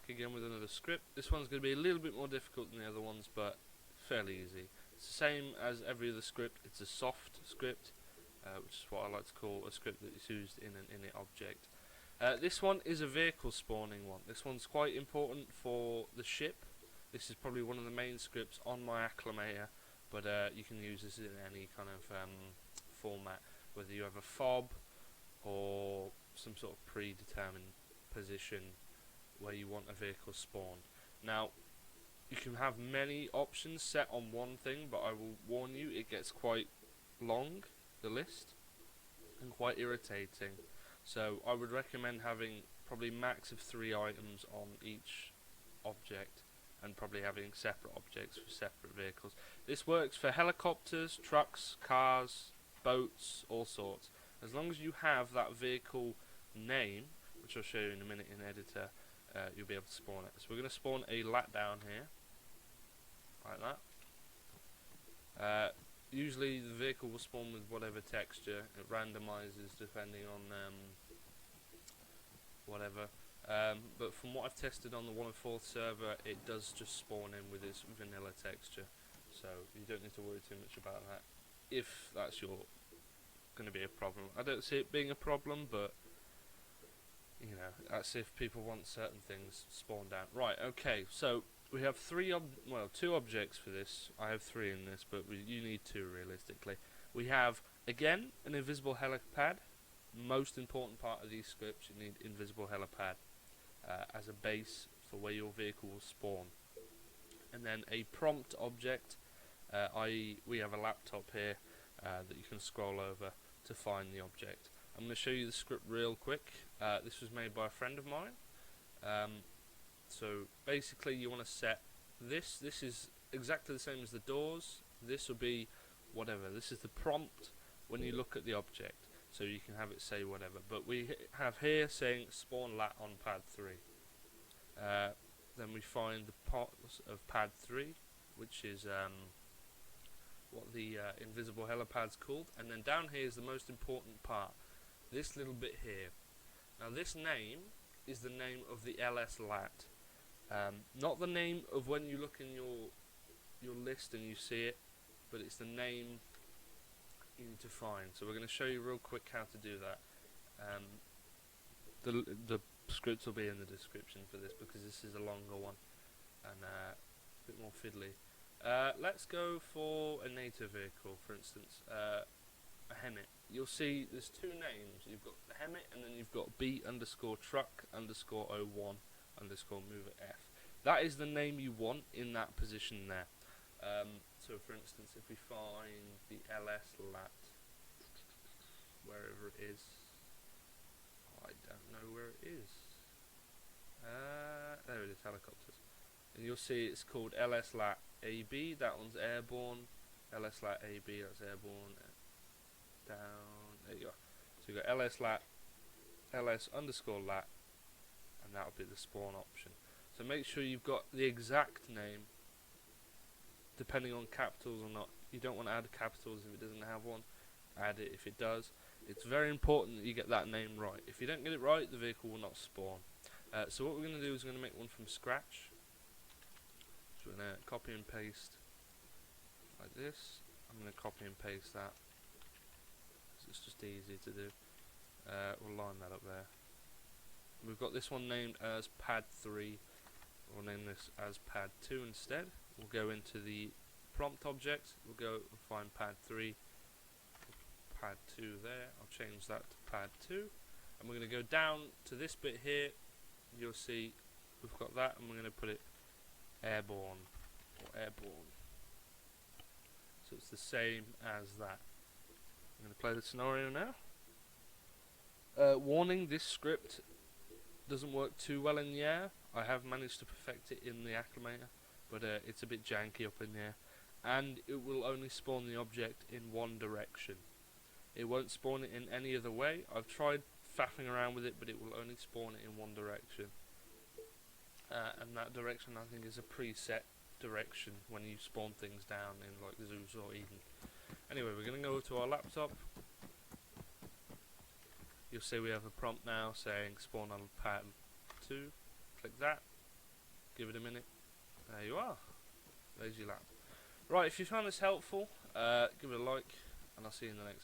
back again with another script. This one's going to be a little bit more difficult than the other ones, but fairly easy. It's the same as every other script. It's a soft script, which is what I like to call a script that is used in an init object. This one is a vehicle spawning one. This one's quite important for the ship. This is probably one of the main scripts on my acclimator, but you can use this in any kind of format, whether you have a fob or some sort of predetermined position where you want a vehicle spawned. Now, you can have many options set on one thing, but I will warn you, it gets quite long, the list, and quite irritating. So I would recommend having probably max of 3 items on each object, and probably having separate objects for separate vehicles. This works for helicopters, trucks, cars, boats, all sorts. As long as you have that vehicle name, which I'll show you in a minute in editor, you'll be able to spawn it. So we're going to spawn a LAAT down here, like that. Usually the vehicle will spawn with whatever texture. It randomizes depending on whatever. But from what I've tested on the 104th server, it does just spawn in with its vanilla texture. So you don't need to worry too much about that, if that's going to be a problem. I don't see it being a problem, but you know, that's if people want certain things spawned out. Right, okay, so we have 2 objects for this. I have 3 in this, but you need 2 realistically. We have, again, an invisible helipad. Most important part of these scripts, you need invisible helipad as a base for where your vehicle will spawn. And then a prompt object, i.e. we have a laptop here that you can scroll over to find the object. I'm going to show you the script real quick. This was made by a friend of mine. So basically you want to set this. This is exactly the same as the doors. This will be whatever. This is the prompt when you look at the object. So you can have it say whatever. But we have here saying spawn LAAT on pad 3. Then we find the parts of pad 3, which is what the invisible helipad's called. And then down here is the most important part. This little bit here. Now this name is the name of the LAAT. Not the name of when you look in your list and you see it, but it's the name you need to find. So we're going to show you real quick how to do that. The scripts will be in the description for this because this is a longer one and a bit more fiddly. Let's go for a native vehicle, for instance, a Hemmet. You'll see there's 2 names. You've got the Hemmet and then you've got B_truck_01_mover_F. That is the name you want in that position there. So for instance, if we find the LAAT, wherever it is, I don't know where it is. There it is, helicopters. And you'll see it's called LAAT AB, that one's airborne. LAAT AB, that's airborne. Down, there you go. So you've got LAAT, LS_LAAT, and that'll be the spawn option. So make sure you've got the exact name, depending on capitals or not. You don't want to add capitals if it doesn't have one. Add it if it does. It's very important that you get that name right. If you don't get it right, the vehicle will not spawn. So what we're going to do is we're going to make one from scratch. So we're going to copy and paste like this. I'm going to copy and paste that. It's just easy to do. We'll line that up there. We've got this one named as pad 3. We'll name this as pad 2 instead. We'll go into the prompt object. We'll go and find pad 3. Pad 2 there. I'll change that to pad 2. And we're going to go down to this bit here. You'll see we've got that, and we're going to put it airborne or airborne. So it's the same as that. I'm going to play the scenario now. Warning, this script doesn't work too well in the air. I have managed to perfect it in the acclimator, but it's a bit janky up in the air. And it will only spawn the object in one direction. It won't spawn it in any other way. I've tried faffing around with it, but it will only spawn it in one direction. And that direction, I think, is a preset direction when you spawn things down in like Zeus or Eden. Anyway, we're going to go to our laptop. You'll see we have a prompt now saying spawn on pad 2. Click that. Give it a minute. There you are. There's your LAAT. Right, if you found this helpful, give it a like, and I'll see you in the next